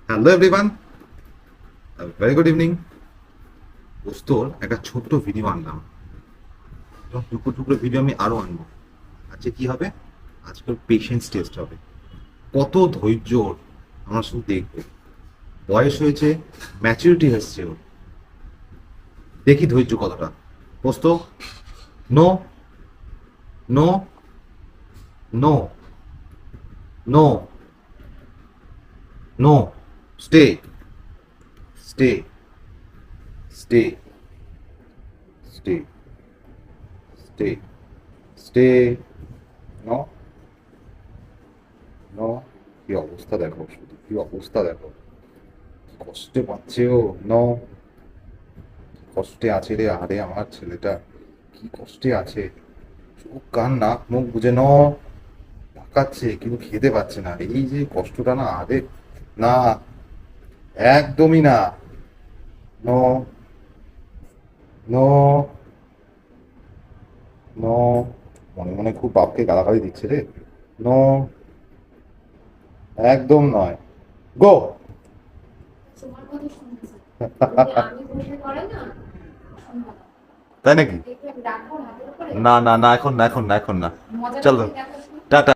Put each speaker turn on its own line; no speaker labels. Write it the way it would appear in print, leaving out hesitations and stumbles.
Hello everyone, very good evening. দোস্তর একটা ছোট্ট ভিডিও আনলাম, এবং টুকরো টুকরো ভিডিও আমি আরো আনবো। আজকে কি হবে? আজকে পেশেন্স টেস্ট হবে। কত ধৈর্য ওর, আমরা শুধু দেখবো। বয়স হয়েছে, ম্যাচুরিটি এসছে ওর। দেখি ধৈর্য কতটা। দোস্ত, no, no, no, no, no, stay, stay, stay, stay, stay, stay, no, no. কি অবস্থা দেখো, শুধু কি অবস্থা দেখো, কি কষ্টে পাচ্ছে ও। ন, কষ্টে আছে রে, আরে আমার ছেলেটা কি কষ্টে আছে। চোখ কান নাক মুখ বুঝে ন তাকাচ্ছে, কিন্তু খেতে পাচ্ছে না। এই যে কষ্টটা না, আরে না, একদমই না। ন, ন, ন। মনে মনে খুব বাপকে গালাগালি দিচ্ছে রে। ন, একদম নয়। গো।
তোমার কথা শুনতেছে। যদি আমি বসে করে না, শুনবো না।
তাই নাকি?
একটু রাখো হাতের উপরে।
না না না, এখন না, এখন না, এখন না।
মজাটা
চলো,
কি দেখো শুনি।
টাটা।